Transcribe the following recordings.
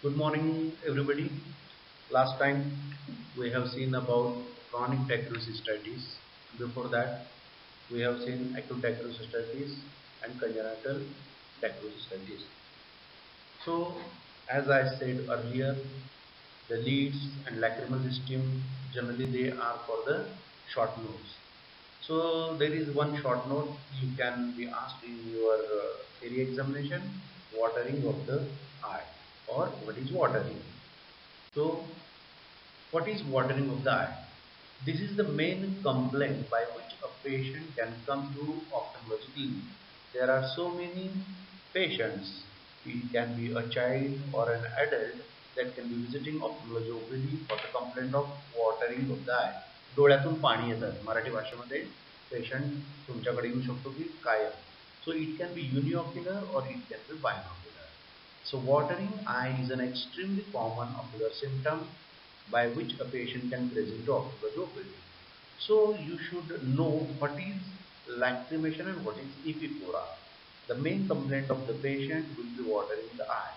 Good morning, everybody. Last time we have seen about chronic tachycystitis. Before that, we have seen acute tachycystitis and congenital tachycystitis. So, as I said earlier, the leads and lacrimal system generally they are for the short notes. So there is one short note you can be asked in your theory examination: watering of the eye, or what is watering. So what is watering of the eye? This is the main complaint by which a patient can come to ophthalmology clinic. There are so many patients, it can be a child or an adult, that can be visiting ophthalmology OPD for the complaint of watering of the eye. डोळ्यातून पाणी येतं मराठी भाषेमध्ये patient तुमच्याकडे येऊ शकतो की काय. So it can be uniocular or it can be binocular. So watering eye is an extremely common ocular symptom by which a patient can present to ophthalmology OPD. So you should know what is lacrimation and what is epiphora. The main complaint of the patient will be watering the eye.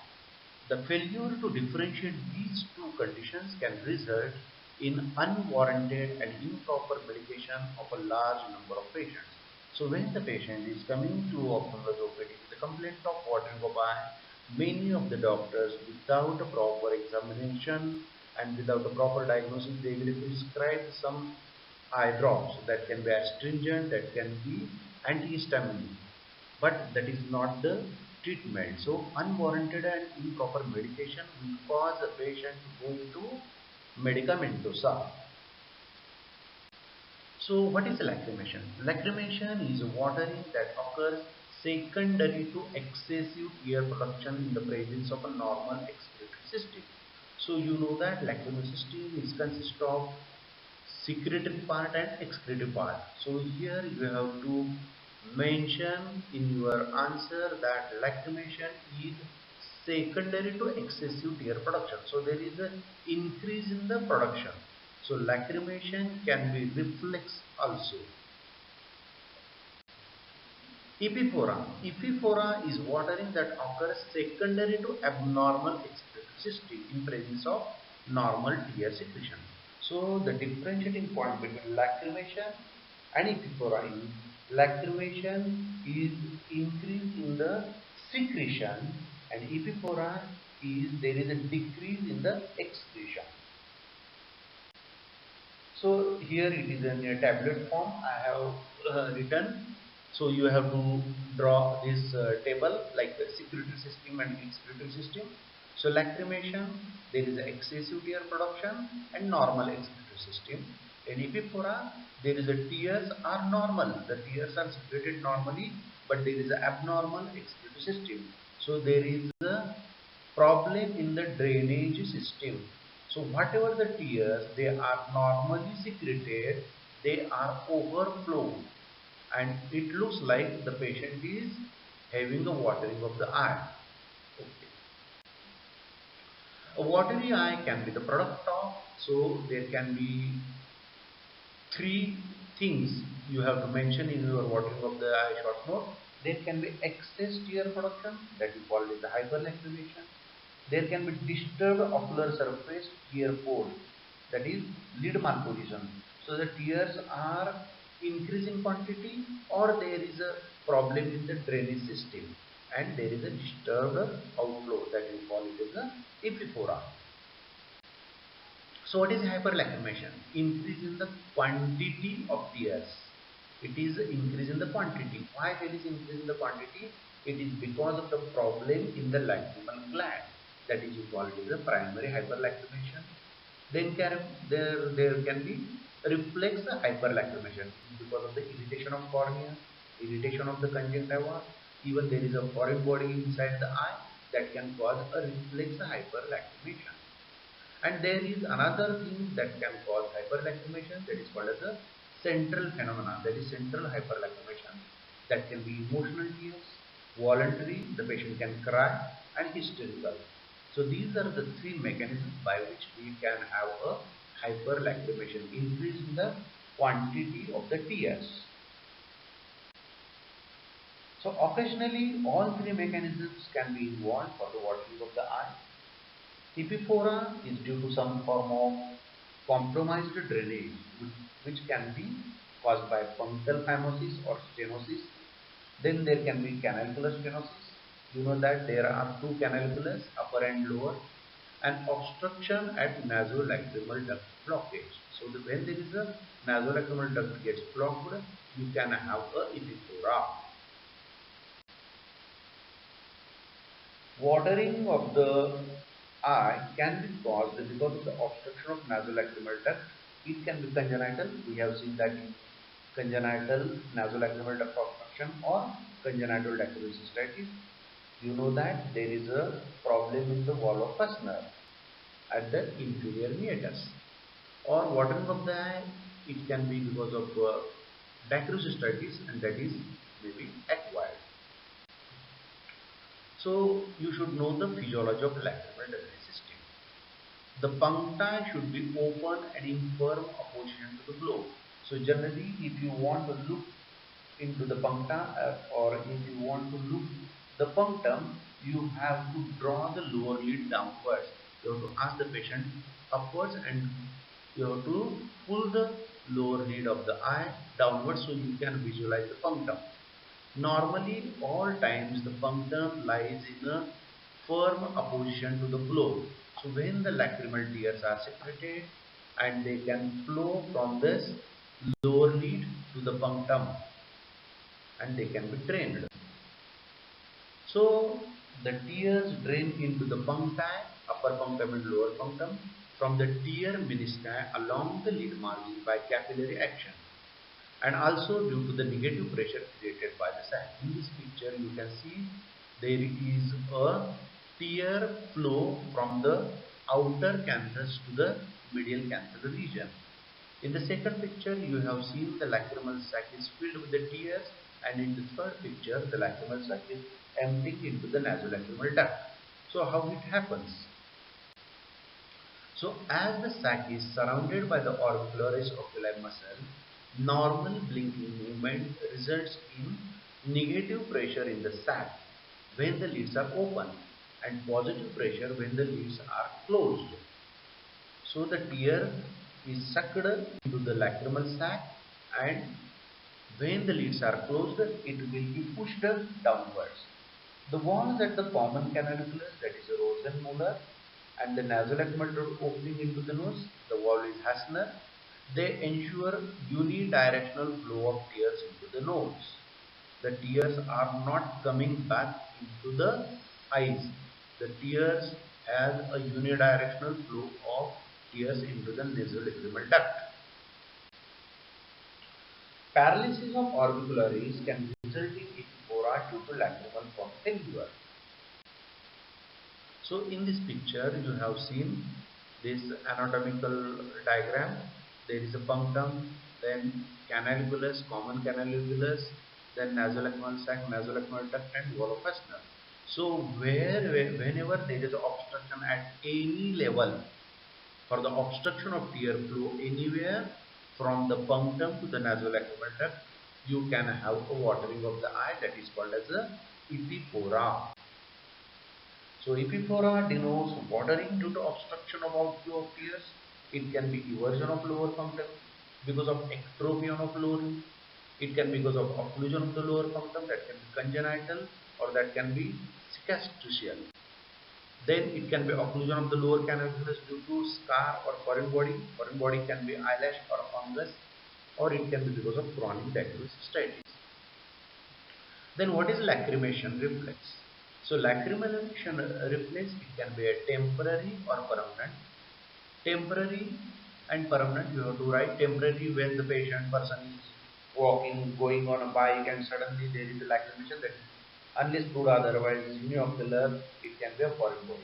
The failure to differentiate these two conditions can result in unwarranted and improper medication of a large number of patients. So when the patient is coming to ophthalmology OPD with a complaint of watering of eye, many of the doctors, without a proper examination and without a proper diagnosis, they will prescribe some eye drops that can be astringent, that can be antihistaminic, but that is not the treatment. So unwarranted and improper medication will cause a patient to go into medicamentosa. So what is lacrimation? Lacrimation is watering that occurs secondary to excessive tear production in the presence of a normal excretory system. So you know that lacrimal system is consist of secretory part and excretory part. So here you have to mention in your answer that lacrimation is secondary to excessive tear production. So there is an increase in the production. So lacrimation can be reflex also. Epiphora. Epiphora is watering that occurs secondary to abnormal excretory system in presence of normal tear secretion. So the differentiating point between lacrimation and epiphora is lacrimation is increase in the secretion and epiphora is there is a decrease in the excretion. So here it is in a tablet form I have written. So you have to draw this table like the secretory system and excretory system. So lacrimation, there is excessive tear production and normal excretory system. In epiphora, there is a tears are normal. The tears are secreted normally, but there is an abnormal excretory system. So there is a problem in the drainage system. So whatever the tears they are normally secreted, they are overflowed, and it looks like the patient is having a watering of the eye. Okay. A watery eye can be the product of, so there can be three things you have to mention in your watering of the eye short note. There can be excess tear production, that is called as the hyperlacrimation. There can be disturbed ocular surface tear fold, that is lid malposition. So the tears are increase in quantity, or there is a problem in the drainage system and there is a disturbed outflow, that we call it as a epiphora. So what is hyperlacrimation? Increase in the quantity of tears. It is increase in the quantity. Why there is increase in the quantity? It is because of the problem in the lacrimal gland. That is called as a primary hyperlacrimation. Then there can be reflex hyperlacrimation because of the irritation of cornea, irritation of the conjunctiva. Even there is a foreign body inside the eye that can cause a reflex hyperlacrimation. And there is another thing that can cause hyperlacrimation, that is called as a central phenomena, that is central hyperlacrimation. That can be emotional tears, voluntary, the patient can cry, and hysterical. So these are the three mechanisms by which we can have a hyperlacrimation, increase in the quantity of the tears. So occasionally all three mechanisms can be involved for the watering of the eye. Epiphora is due to some form of compromised drainage which can be caused by punctal phimosis or stenosis. Then there can be canalicular stenosis. You know that there are two canaliculars, upper and lower, and obstruction at nasolacrimal duct blockage. So when there is a nasolacrimal duct gets blocked, you can have a epiphora. Watering of the eye can be caused because of the obstruction of nasolacrimal duct. It can be congenital. We have seen that in congenital nasolacrimal duct obstruction or congenital dacryocystitis. You know that there is a problem in the wall of Fusner at the inferior meatus. Or watering of the eye, it can be because of dacryocystitis, and that is maybe acquired. So you should know the physiology of lacrimal delivery system. The puncti should be open and in firm opposition to the floor. So generally, if you want to look into the puncta or if you want to look the punctum, you have to draw the lower lid downwards. You have to ask the patient upwards and you have to pull the lower lid of the eye downwards so you can visualize the punctum. Normally, all times the punctum lies in a firm opposition to the floor. So when the lacrimal tears are secreted and they can flow from this lower lid to the punctum and they can be drained. So the tears drain into the puncti, upper punctum and lower punctum from the tear menisci along the lid margin by capillary action, and also due to the negative pressure created by the sac. In this picture you can see there is a tear flow from the outer canthus to the medial canthal region. In the second picture you have seen the lacrimal sac is filled with the tears, and in the third picture the lacrimal sac is emptying into the nasolacrimal duct. So how it happens? So as the sac is surrounded by the orbicularis oculi muscle, normal blinking movement results in negative pressure in the sac when the lids are open and positive pressure when the lids are closed. So the tear is sucked into the lacrimal sac, and when the lids are closed, it will be pushed downwards. The walls at the common canaliculus, that is Rosenmuller, and the nasolacrimal opening into the nose, the wall is Hassner, they ensure unidirectional flow of tears into the nose. The tears are not coming back into the eyes. The tears has a unidirectional flow of tears into the nasolacrimal duct. Paralysis of orbicularis can result in epiphora due to lacrimal pump failure. So in this picture you have seen this anatomical diagram. There is a punctum, then canaliculus, common canaliculus, then nasolacrimal sac, nasolacrimal duct, and wall of Fusner. So whenever there is obstruction at any level, for the obstruction of tear flow anywhere from the punctum to the nasolacrimal duct, you can have a watering of the eye, that is called as a epiphora. So epiphora denotes watering due to obstruction of outflow of tears. It can be eversion of lower punctum because of ectropion of lower. It can be because of occlusion of the lower punctum, that can be congenital or that can be cicatricial. Then it can be occlusion of the lower canaliculus due to scar or foreign body. Foreign body can be eyelash or fungus, or it can be because of chronic dacryocystitis. Then what is lacrimation reflex? So lacrimation reflex, it can be a temporary or permanent. Temporary and permanent, you have to write temporary when the person is walking, going on a bike, and suddenly there is a lacrimation, that unless proved otherwise uniocular, it can be a foreign body.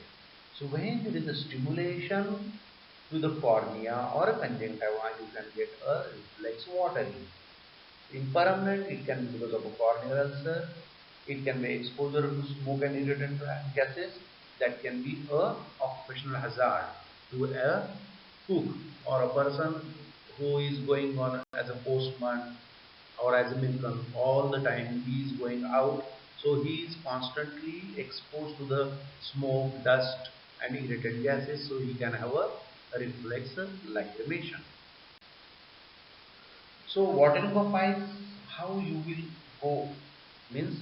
So when there is a stimulation to the cornea or a conjunctiva, you can get a reflex watering. In permanent, it can be because of a corneal ulcer. It can be exposure to smoke and irritant gases. That can be a occupational hazard to a cook or a person who is going on as a postman or as a milkman all the time. He is going out, so he is constantly exposed to the smoke, dust, and irritated gases, so he can have a reflex lacrimation. So watering of eyes, how you will go means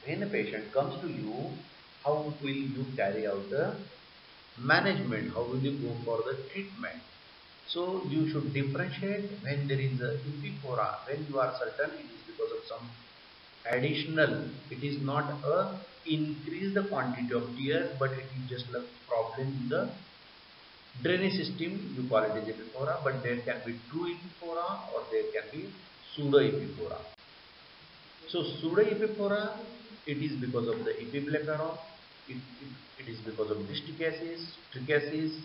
when a patient comes to you, how will you carry out the management, how will you go for the treatment. So you should differentiate when there is a epiphora, when you are certain it is because of some additional, it is not a increase the quantity of tears, but it is just a problem in the drainage system, you call it as epiphora, but there can be true epiphora or there can be pseudo epiphora. So pseudo epiphora, it is because of the epiblepharon, it is because of distichiasis, trichiasis,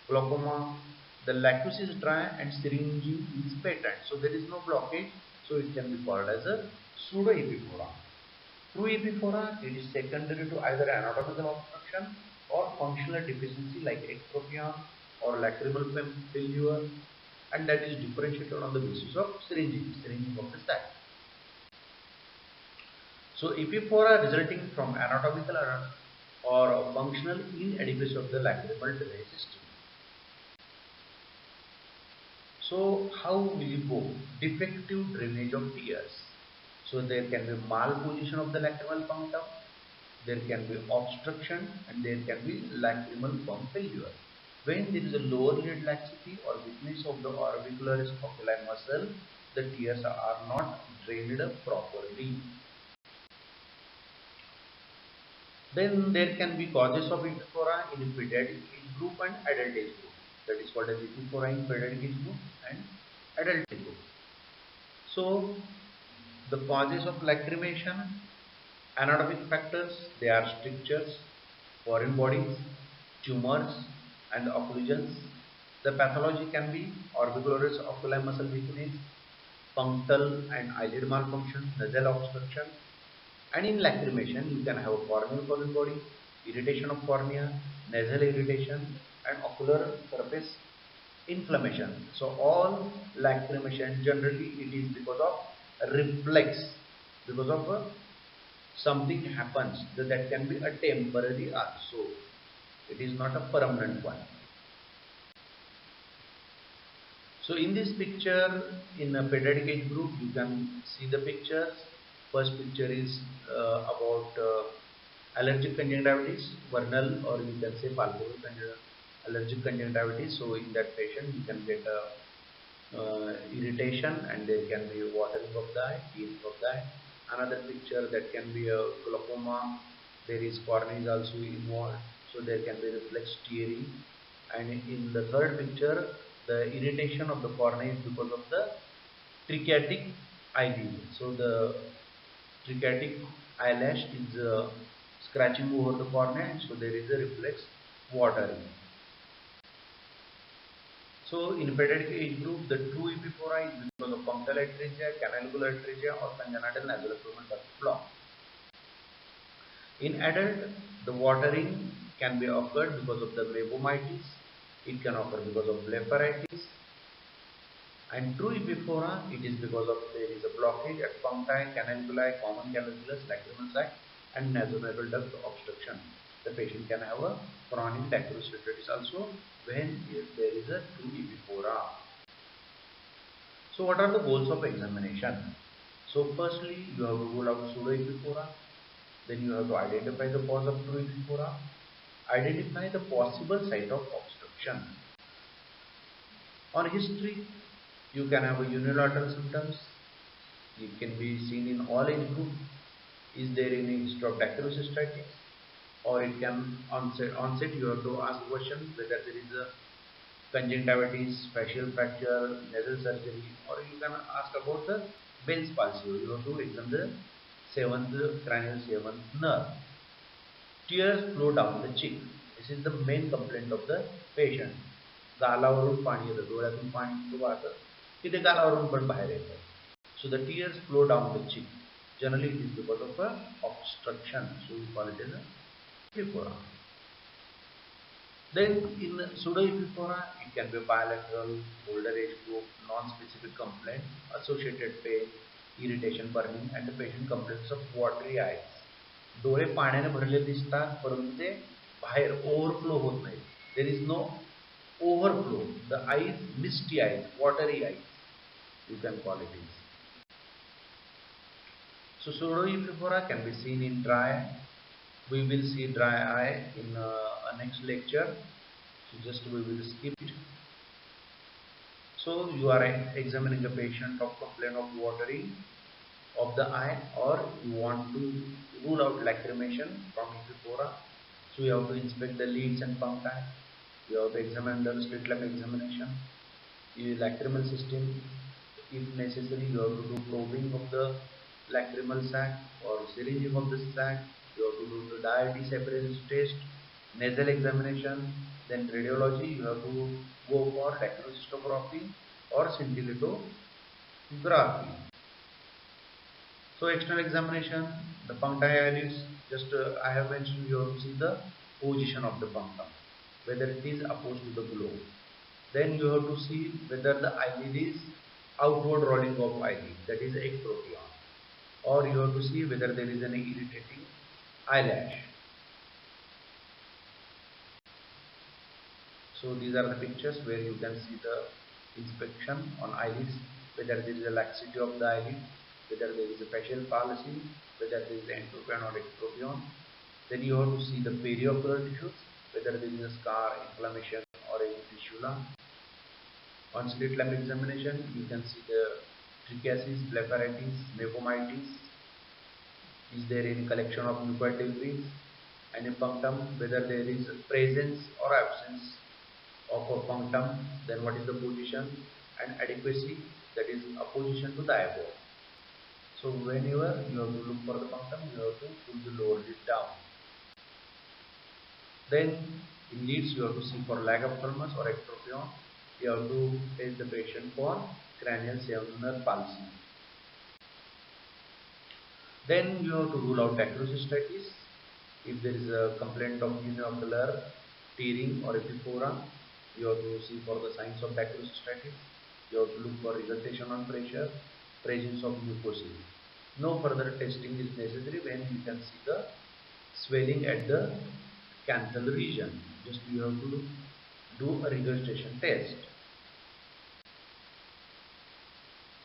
glaucoma. The lacus is dry and syringing is patent, so there is no blockage, so it can be called as a pseudo epiphora. True epiphora, it is secondary to either anatomical obstruction or functional deficiency like ectropion or lacrimal failure, and that is differentiated on the basis of syringing of the sac. So epiphora resulting from anatomical or functional inadequacy of the lacrimal drainage system. So how will you go? Defective drainage of tears. So there can be malposition of the lacrimal punctum, there can be obstruction, and there can be lacrimal pump failure. When there is a lower lid laxity or weakness of the orbicularis oculi muscle, the tears are not drained properly. Then there can be causes of epiphora in pediatric age group and adult age group. That is called as epiphora in pediatric age group and adult age group. So the causes of lacrimation, anatomic factors, they are strictures, foreign bodies, tumors and occlusions. The pathology can be orbicularis oculi muscle weakness, punctal and eyelid malfunction, nasal obstruction, and in lacrimation you can have a corneal foreign body, irritation of cornea, nasal irritation and ocular surface inflammation. So all lacrimation generally it is because of reflex, because of something happens that can be a temporary also, it is not a permanent one. So in this picture, in a pediatric age group, you can see the pictures. First picture is about allergic conjunctivitis, vernal or you can say palpable allergic conjunctivitis. So in that patient, you can get irritation and there can be watering of the eye, tearing of the eye. Another picture that can be a glaucoma, there is cornea is also involved, so there can be reflex tearing. And in the third picture, the irritation of the cornea is because of the trichiatic eyelid. So the trichiatic eyelash is scratching over the cornea, and so there is a reflex watering. So in pediatric age group, the true epiphora is because of punctal atresia, canalicular atresia or congenital nasolacrimal duct block. In adult, the watering can be occurred because of the mebomyelitis, it can occur because of blepharitis, and true epiphora, it is because of there is a blockage at puncti, canaliculi, common canaliculus, lacrimal sac and nasonasal duct obstruction. The patient can have a chronic dacryocephalitis also when there is a true epiphora. So what are the goals of examination? So firstly, you have to rule out pseudo epiphora. Then you have to identify the cause of true epiphora. Identify the possible site of obstruction. On history, you can have a unilateral symptoms. It can be seen in all age groups. Is there any history of dacryocystitis? Or it can onset you have to ask question whether there is a conjunctivitis, facial fracture, nasal surgery, or you can ask about the Bell's palsy. You have to examine the seventh cranial seventh nerve. Tears flow down the cheek. This is the main complaint of the patient. गालावरून पाणी येतं, डोळ्यातून पाणी वाहतं की ते गालावरून पण बाहेर येतं. So the tears flow down the cheek. Generally it is because of a obstruction. So we call it as a epiphora. Then in pseudo epiphora, it can be bilateral, older age group, non-specific complaint, associated pain, irritation, burning, and the patient complains of watery eyes. डोळे पाण्याने भरलेले दिसतात परंतु ते बाहेर overflow होत नाही. There is no overflow. The eyes, misty eyes, watery eyes, you can call it is. So pseudoepiphora can be seen in dry eye. We will see dry eye in a next lecture. So just we will skip it. So you are examining a patient of complaint of watering of the eye, or you want to rule out lacrimation from epiphora. So you have to inspect the lids and puncti. You have to examine the slit lamp examination, lacrimal system. If necessary, you have to do probing of the lacrimal sac or syringing of the sac. You have to do the diabetes separation test, nasal examination. Then radiology, you have to go for dacrylcystography or scintillitography. So external examination, the puncti eyelids, just I have mentioned, you have to see the position of the punctum, whether it is opposed to the globe. Then you have to see whether the eyelid is outward rolling of eyelid, that is ectropion, or you have to see whether there is any irritating eyelash. So these are the pictures where you can see the inspection on eyelids, whether there is a laxity of the eyelid, whether there is a facial palsy, whether there is entropion or ectropion. Then you have to see the periocular tissues, whether there is a scar, inflammation, or a fistula. On slit lamp examination, you can see the trichiasis, blepharitis, meconitis. Is there any collection of mucoid debris? And in punctum, whether there is presence or absence of a punctum, then what is the position and adequacy, that is opposition to the eyeball. So whenever you have to look for the punctum, you have to pull the lower lid down. Then in lids, you have to see for lag of ophthalmos or ectropion. You have to test the patient for cranial seminar palsy. Then you have to rule out dacryocystitis. If there is a complaint of uniocular tearing or epiphora, you have to see for the signs of dacryocystitis. You have to look for regurgitation on pressure, presence of mucosis. No further testing is necessary when you can see the swelling at the canthal region. Just you have to do a regurgitation test.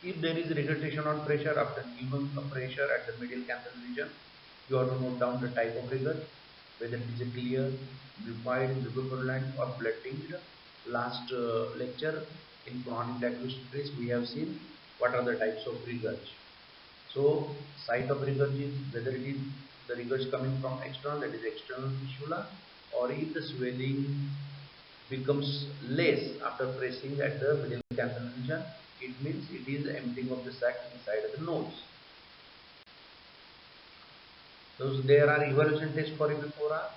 If there is regurgitation on pressure after given a pressure at the medial canthal region, you have to note down the type of regurg, whether it is a clear, liquid, leucopurulent or blood tinged. Last lecture in chronic dacryocystitis we have seen what are the types of regurg. So site of regurg is whether it is the regurg coming from external, that is external fistula, or if the swelling becomes less after pressing at the middle canthal region, it means it is emptying of the sac inside the nose. So there are evaluation tests for epiphora.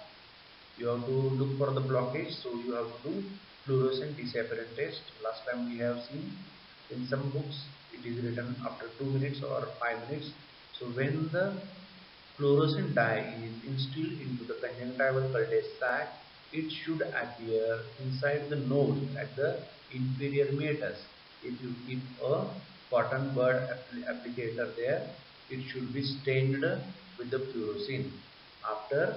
You have to look for the blockage, so you have to do fluorescent disappearance test. Last time we have seen in some books it is written after 2 minutes or 5 minutes. So when the fluorescent dye is instilled into the conjunctival cul-de sac, it should appear inside the nose at the inferior meatus. If you keep a cotton bud applicator there, it should be stained with the fluorescein after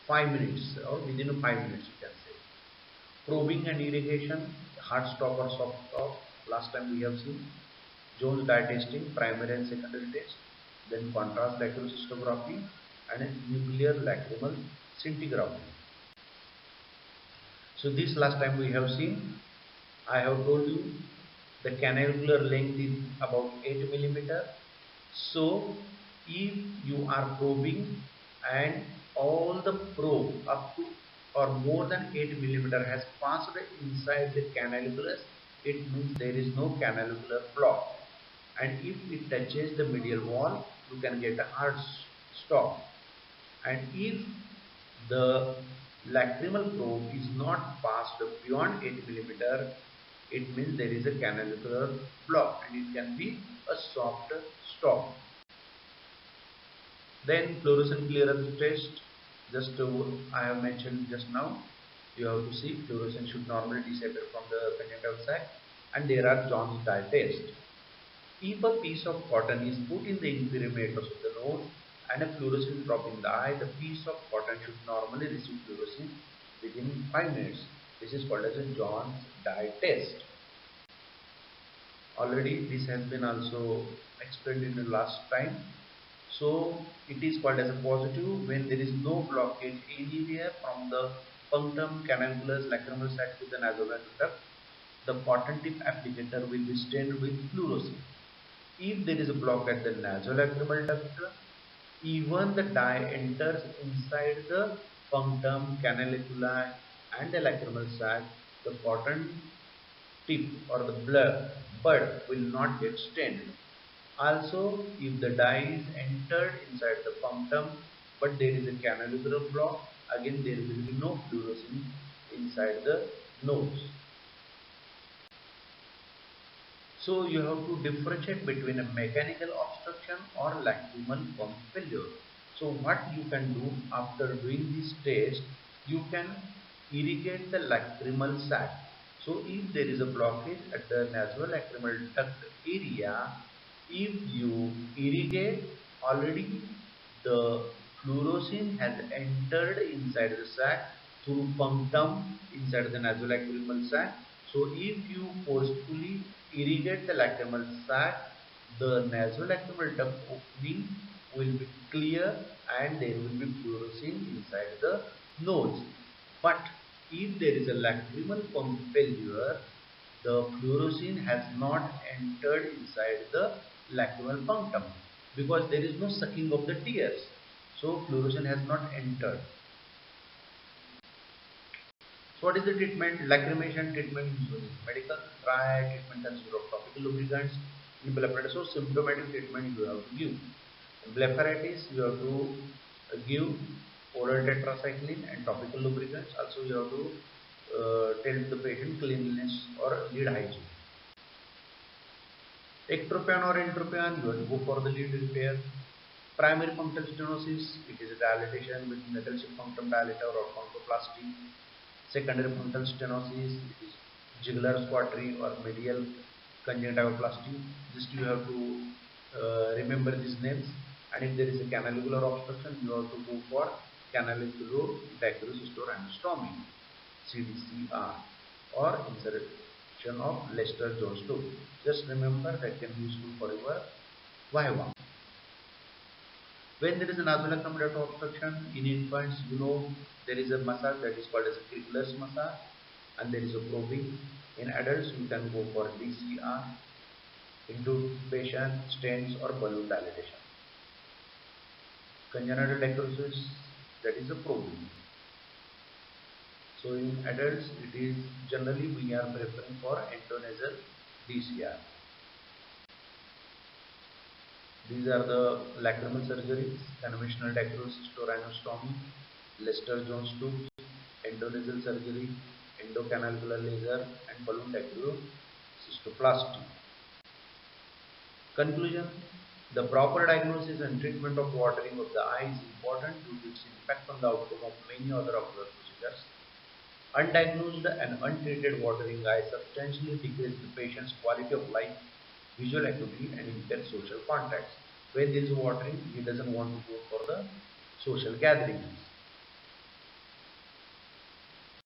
5 minutes or within 5 minutes you can say. Probing and irrigation, hard stop or soft stop. Last time we have seen Jones dye testing, primary and secondary test, then contrast dacrylcystography and nuclear lacrimal scintigraphy. So this last time we have seen, I have told you the canalular length is about 8 millimeter. So if you are probing and all the probe up to or more than 8 millimeter has passed inside the canaliculus, it means there is no canalular block. And if it touches the medial wall, you can get a hard stop. And if the lacrimal probe is not passed beyond 8 millimeter, it means there is a canalular block and it can be a soft stop. Then fluorescent clearance test, just I have mentioned just now, you have to see fluorescence should normally disappear from the conjunctival sac, and there are Jones dye test. If a piece of cotton is put in the inferior meatus of the nose and a fluorescent drop in the eye, the piece of cotton should normally receive fluorescence within 5 minutes. This is called as a Jones dye test. Already this has been also explained in the last time. So it is called as a positive when there is no blockage anywhere from the punctum, canalculus, lacrimal sac to the nasolateral duct. The cotton tip applicator will be stained with fluorescent. If there is a block at the nasolacrimal duct, even the dye enters inside the punctum, canaliculi and the lacrimal sac, the cotton tip or the bud will not get stained. Also, if the dye is entered inside the punctum but there is a canalicular block, again there will be no fluorescence inside the nose. So you have to differentiate between a mechanical obstruction or lacrimal pump failure. So what you can do after doing this test, you can irrigate the lacrimal sac. So if there is a blockage at the nasolacrimal duct area, if you irrigate, already the fluorescein has entered inside the sac through punctum inside the nasolacrimal sac. So if you forcefully irrigate the lacrimal sac, the nasolacrimal duct opening will be clear and there will be fluorescein inside the nose. But if there is a lacrimal pump failure, the fluorescein has not entered inside the lacrimal punctum because there is no sucking of the tears. So fluorescein has not entered. So what is the treatment? Lacrimation treatment usually medical, dry treatment consists of topical lubricants, in blepharitis. So symptomatic treatment you have to give. In blepharitis you have to give oral tetracycline and topical lubricants. Also you have to tell the patient cleanliness or lead hygiene. Ectropion or entropion, you have to go for the lead repair. Primary punctal stenosis, it is a dilatation with metal chip punctum dilator or punctoplasty. Secondary punctal stenosis, it is jugular squatry or medial conjunctivoplasty. Just you have to remember these names. And if there is a canalicular obstruction, you have to go for canalicular dacryocystoraneostomy, CDCR, or insertion of Lester-Jones tube. Just remember that can be useful for your Viva. When there is an nasolacrimal obstruction in infants, you know there is a massage that is called as a Krigler's massage, and there is a probing. In adults, you can go for DCR, intubation, stents, or balloon dilatation. Congenital dacryosis, that is a probing. So in adults, it is generally we are preferring for endonasal DCR. These are the lacrimal surgeries: conventional dacryocystoraneostomy, Lester-Jones tubes, endonasal surgery, endocanalicular laser, and balloon dacryocytoplasty. Conclusion: the proper diagnosis and treatment of watering of the eye is important due to its impact on the outcome of many other ocular procedures. Undiagnosed and untreated watering eye substantially decrease the patient's quality of life, visual acuity, and impair social contacts. When there is watering, he doesn't want to go for the social gatherings.